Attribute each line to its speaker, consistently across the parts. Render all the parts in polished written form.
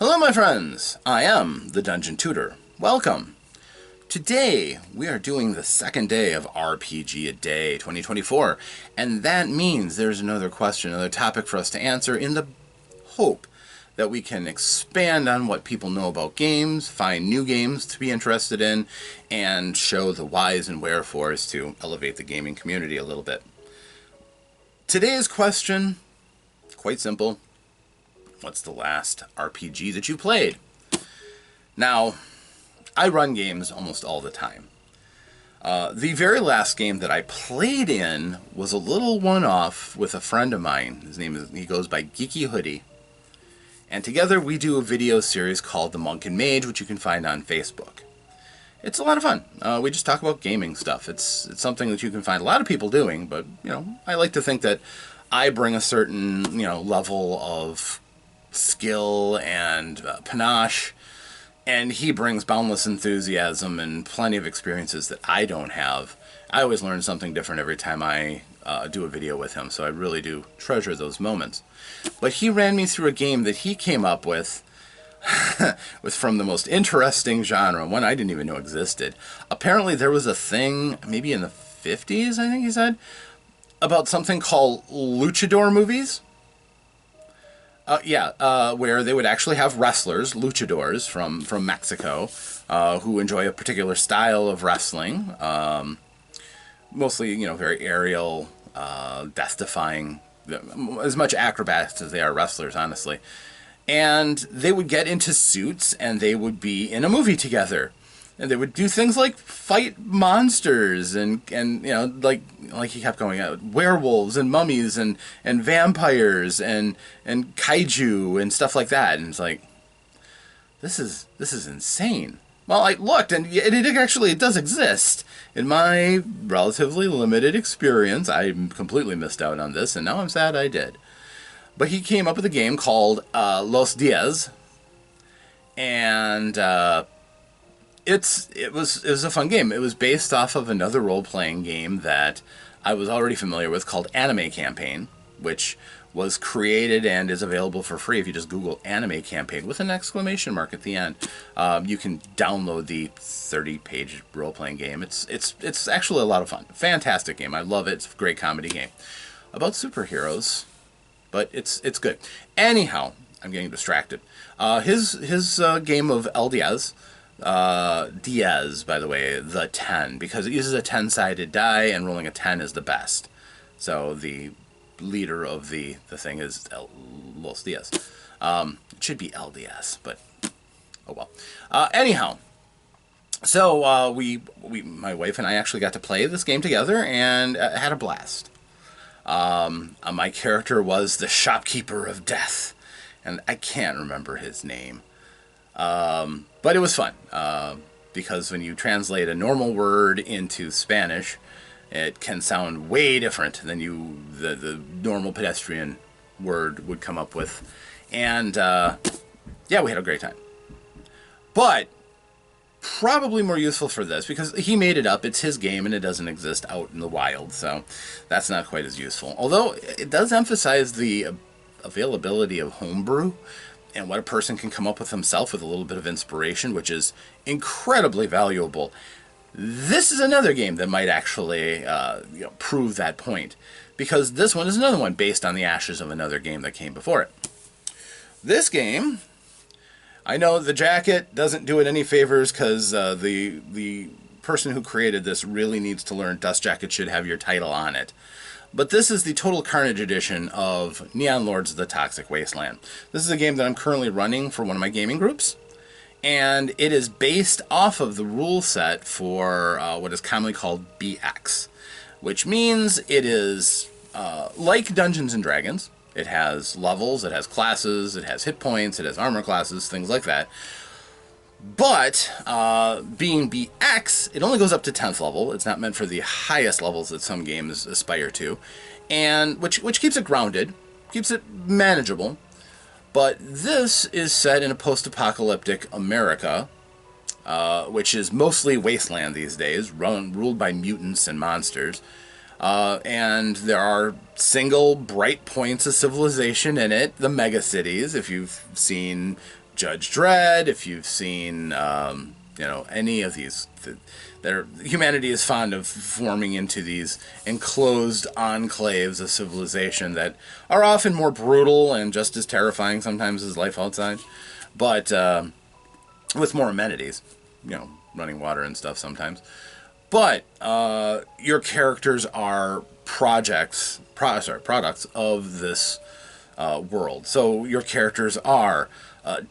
Speaker 1: Hello, my friends! I am the Dungeon Tutor. Welcome! Today, we are doing the second day of RPGaDay 2024, and that means there's another question, another topic for us to answer in the hope that we can expand on what people know about games, find new games to be interested in, and show the whys and wherefores to elevate the gaming community a little bit. Today's question, quite simple. What's the last RPG that you played? Now, I run games almost all the time. The very last game that I played in was a little one-off with a friend of mine. He goes by Geeky Hoodie. And together we do a video series called The Monk and Mage, which you can find on Facebook. It's a lot of fun. We just talk about gaming stuff. It's something that you can find a lot of people doing, but, I like to think that I bring a certain, level of skill and panache, and he brings boundless enthusiasm and plenty of experiences that I don't have. I always learn something different every time I do a video with him, so I really do treasure those moments. But he ran me through a game that he came up with from the most interesting genre, one I didn't even know existed. Apparently there was a thing, maybe in the 50s, I think he said, about something called luchador movies. Where they would actually have wrestlers, luchadors, from Mexico, who enjoy a particular style of wrestling. Mostly, very aerial, death-defying, as much acrobats as they are wrestlers, honestly. And they would get into suits, and they would be in a movie together. And they would do things like fight monsters and like he kept going out, werewolves and mummies and vampires and kaiju and stuff like that. And it's like, this is insane. Well, I looked, and it does exist. In my relatively limited experience, I completely missed out on this, and now I'm sad I did. But he came up with a game called Los Diaz, and it was a fun game. It was based off of another role-playing game that I was already familiar with called Anime Campaign, which was created and is available for free if you just Google Anime Campaign with an exclamation mark at the end. You can download the 30-page role-playing game. It's actually a lot of fun. Fantastic game. I love it. It's a great comedy game about superheroes, but it's good. Anyhow, I'm getting distracted. His game of El Diaz. Diaz, by the way, the 10, because it uses a 10-sided die, and rolling a 10 is the best. So the leader of the thing is Los Diaz. It should be El Diaz, but oh well. Anyhow, so my wife and I actually got to play this game together and had a blast. My character was the shopkeeper of death, and I can't remember his name. But it was fun, because when you translate a normal word into Spanish, it can sound way different than the normal pedestrian word would come up with. And, we had a great time. But probably more useful for this, because he made it up, it's his game, and it doesn't exist out in the wild, so that's not quite as useful. Although, it does emphasize the availability of homebrew, and what a person can come up with himself with a little bit of inspiration, which is incredibly valuable. This is another game that might actually prove that point, because this one is another one based on the ashes of another game that came before it. This game, I know the jacket doesn't do it any favors, because the person who created this really needs to learn Dust Jacket should have your title on it. But this is the Total Carnage edition of Neon Lords of the Toxic Wasteland. This is a game that I'm currently running for one of my gaming groups, and it is based off of the rule set for what is commonly called BX, which means it is like Dungeons & Dragons. It has levels, it has classes, it has hit points, it has armor classes, things like that. But, being BX, it only goes up to 10th level. It's not meant for the highest levels that some games aspire to, and which keeps it grounded, keeps it manageable. But this is set in a post-apocalyptic America, which is mostly Wasteland these days, ruled by mutants and monsters. And there are single bright points of civilization in it, the megacities. If you've seen Judge Dredd, if you've seen, any of these, humanity is fond of forming into these enclosed enclaves of civilization that are often more brutal and just as terrifying sometimes as life outside, but with more amenities, running water and stuff sometimes. But your characters are products of this world. So your characters are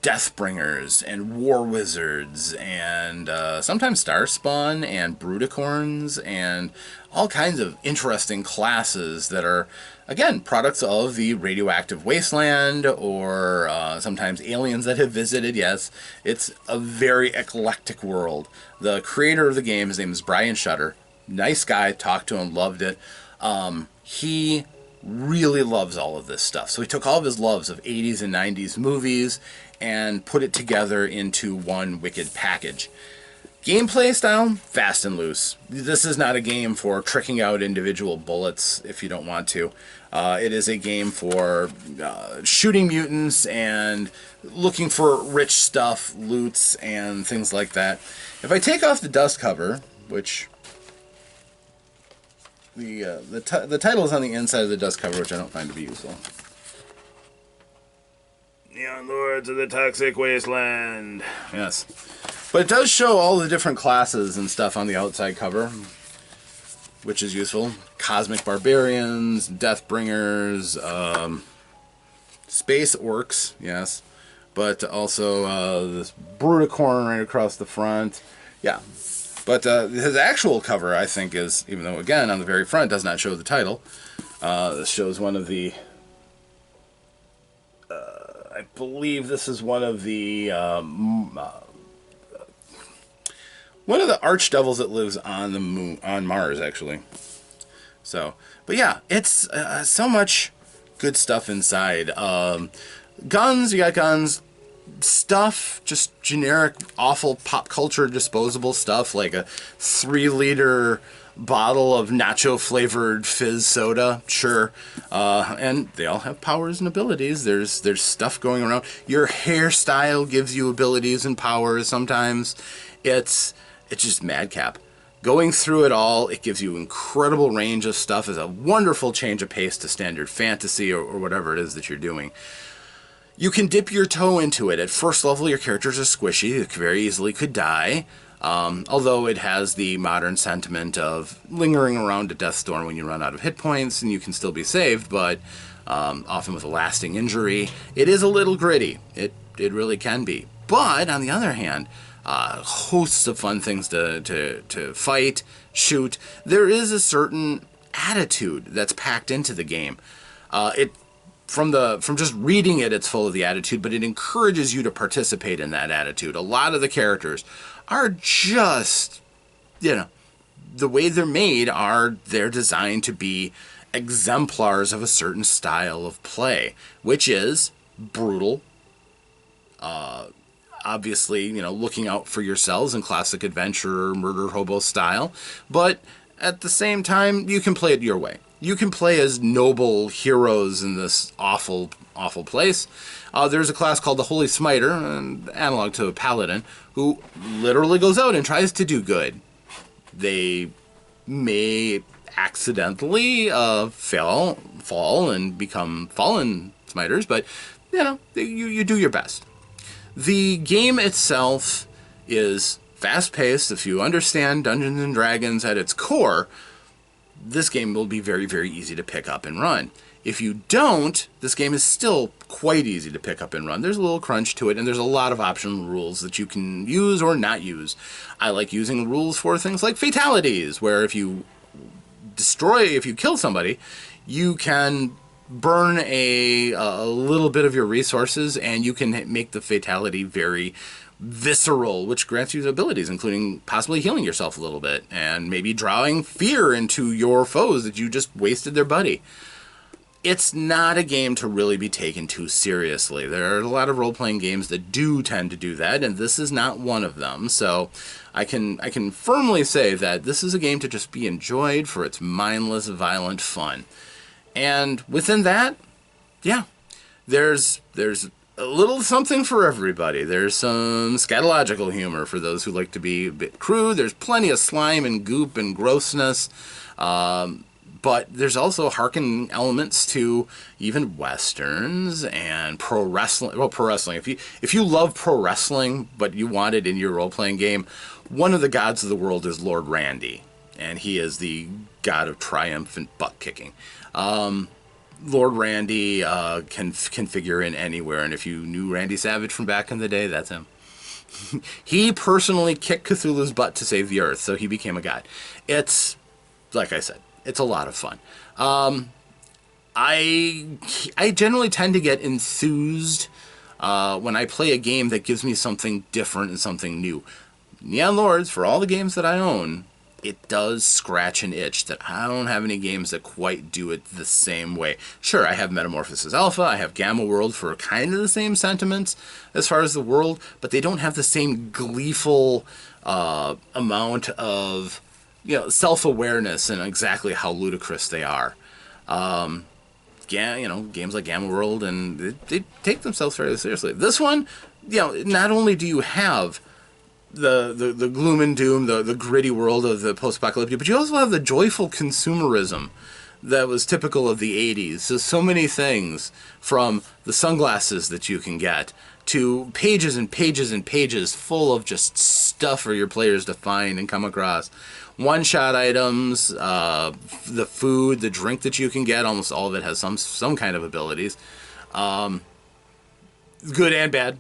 Speaker 1: Deathbringers and War Wizards and sometimes Starspawn and Brudicorns and all kinds of interesting classes that are, again, products of the radioactive wasteland or sometimes aliens that have visited. Yes, it's a very eclectic world. The creator of the game, his name is Brian Shutter. Nice guy, talked to him, loved it. He really loves all of this stuff. So he took all of his loves of 80s and 90s movies and put it together into one wicked package. Gameplay style, fast and loose. This is not a game for tricking out individual bullets if you don't want to. It is a game for shooting mutants and looking for rich stuff, loots, and things like that. If I take off the dust cover, which the title is on the inside of the dust cover, which I don't find to be useful. Neon Lords of the Toxic Wasteland. Yes. But it does show all the different classes and stuff on the outside cover, which is useful. Cosmic Barbarians, Deathbringers, Space Orcs, yes. But also this Brudicorn right across the front. Yeah. But his actual cover, I think, is, even though, again, on the very front, does not show the title. This shows one of the... I believe this is one of the archdevils that lives on the moon, on Mars, actually. So, but yeah, it's so much good stuff inside. Guns, you got guns. Stuff, just generic, awful pop culture disposable stuff, like a 3-liter bottle of nacho-flavored fizz soda, sure. And they all have powers and abilities. There's stuff going around. Your hairstyle gives you abilities and powers sometimes. It's just madcap. Going through it all, it gives you incredible range of stuff. It's a wonderful change of pace to standard fantasy or whatever it is that you're doing. You can dip your toe into it. At first level, your characters are squishy. It very easily could die. Although it has the modern sentiment of lingering around a death storm when you run out of hit points and you can still be saved, but often with a lasting injury. It is a little gritty. It really can be. But, on the other hand, hosts of fun things to fight, shoot. There is a certain attitude that's packed into the game. From just reading it, it's full of the attitude, but it encourages you to participate in that attitude. A lot of the characters are just, the way they're made they're designed to be exemplars of a certain style of play, which is brutal. Obviously, looking out for yourselves in classic adventure, murder hobo style, but at the same time, you can play it your way. You can play as noble heroes in this awful, awful place. There's a class called the Holy Smiter, an analog to a paladin, who literally goes out and tries to do good. They may accidentally fall and become fallen smiters, but you do your best. The game itself is fast-paced. If you understand Dungeons and Dragons at its core, this game will be very, very easy to pick up and run. If you don't, this game is still quite easy to pick up and run. There's a little crunch to it, and there's a lot of optional rules that you can use or not use. I like using rules for things like fatalities, where if you kill somebody, you can burn a little bit of your resources, and you can make the fatality very visceral, which grants you abilities, including possibly healing yourself a little bit, and maybe drawing fear into your foes that you just wasted their buddy. It's not a game to really be taken too seriously. There are a lot of role-playing games that do tend to do that, and this is not one of them. So I can firmly say that this is a game to just be enjoyed for its mindless, violent fun. And within that, yeah, there's a little something for everybody. There's some scatological humor for those who like to be a bit crude. There's plenty of slime and goop and grossness. But there's also harkening elements to even westerns and pro wrestling. Well, pro wrestling. If you love pro wrestling, but you want it in your role-playing game, one of the gods of the world is Lord Randy, and he is the god of triumphant butt kicking. Lord Randy can figure in anywhere, and if you knew Randy Savage from back in the day, that's him. He personally kicked Cthulhu's butt to save the Earth, so he became a god. It's, like I said, it's a lot of fun. I generally tend to get enthused when I play a game that gives me something different and something new. Neon Lords, for all the games that I own, it does scratch an itch that I don't have any games that quite do it the same way. Sure, I have Metamorphosis Alpha, I have Gamma World for kind of the same sentiments as far as the world, but they don't have the same gleeful amount of self-awareness and exactly how ludicrous they are. Games like Gamma World, and they take themselves very seriously. This one, not only do you have the gloom and doom, the gritty world of the post-apocalyptic, but you also have the joyful consumerism that was typical of the 80s. So many things, from the sunglasses that you can get to pages and pages and pages full of just stuff for your players to find and come across. One-shot items, the food, the drink that you can get, almost all of it has some kind of abilities. Good and bad.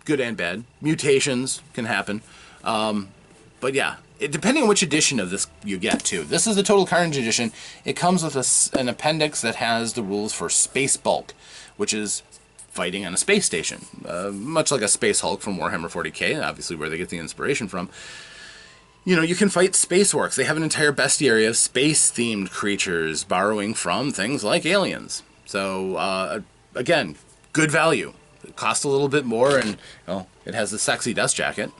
Speaker 1: Good and bad. Mutations can happen. But yeah, depending on which edition of this you get, too. This is the Total Carnage edition. It comes with an appendix that has the rules for Space Bulk, which is fighting on a space station. Much like a Space Hulk from Warhammer 40k, obviously where they get the inspiration from. You can fight space orcs. They have an entire bestiary of space-themed creatures, borrowing from things like aliens. So, again, good value. It costs a little bit more, and it has the sexy dust jacket,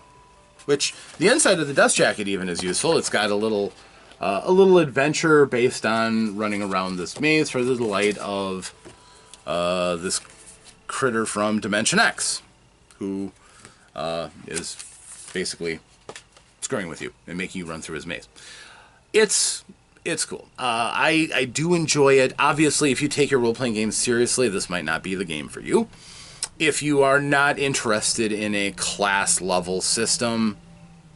Speaker 1: which the inside of the dust jacket even is useful. It's got a little adventure based on running around this maze for the delight of this critter from Dimension X, who is basically screwing with you and making you run through his maze. It's cool. I do enjoy it. Obviously, if you take your role-playing games seriously, this might not be the game for you. If you are not interested in a class-level system,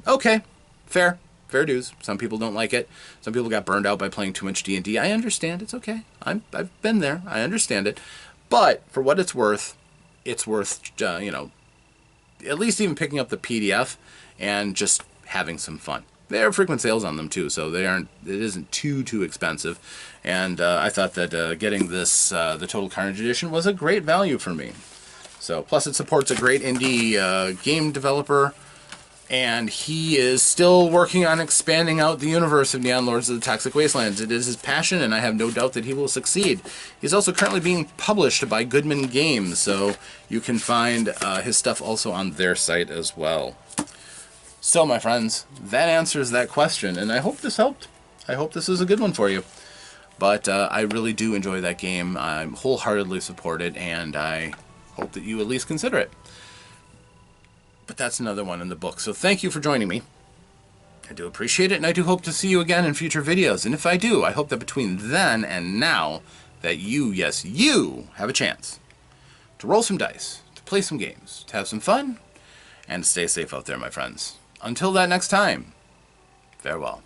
Speaker 1: okay, fair dues. Some people don't like it. Some people got burned out by playing too much D&D. I understand. It's okay. I've been there. I understand it. But for what it's worth at least even picking up the PDF and just having some fun. There are frequent sales on them too, so it isn't too expensive. And I thought that getting this, the Total Carnage edition, was a great value for me. So, plus it supports a great indie game developer, and he is still working on expanding out the universe of Neon Lords of the Toxic Wastelands. It is his passion, and I have no doubt that he will succeed. He's also currently being published by Goodman Games, so you can find his stuff also on their site as well. So, my friends, that answers that question, and I hope this helped. I hope this is a good one for you. But I really do enjoy that game. I wholeheartedly support it, and I hope that you at least consider it. But that's another one in the book. So thank you for joining me. I do appreciate it, and I do hope to see you again in future videos. And if I do, I hope that between then and now, that you, yes, you, have a chance to roll some dice, to play some games, to have some fun, and to stay safe out there, my friends. Until that next time, farewell.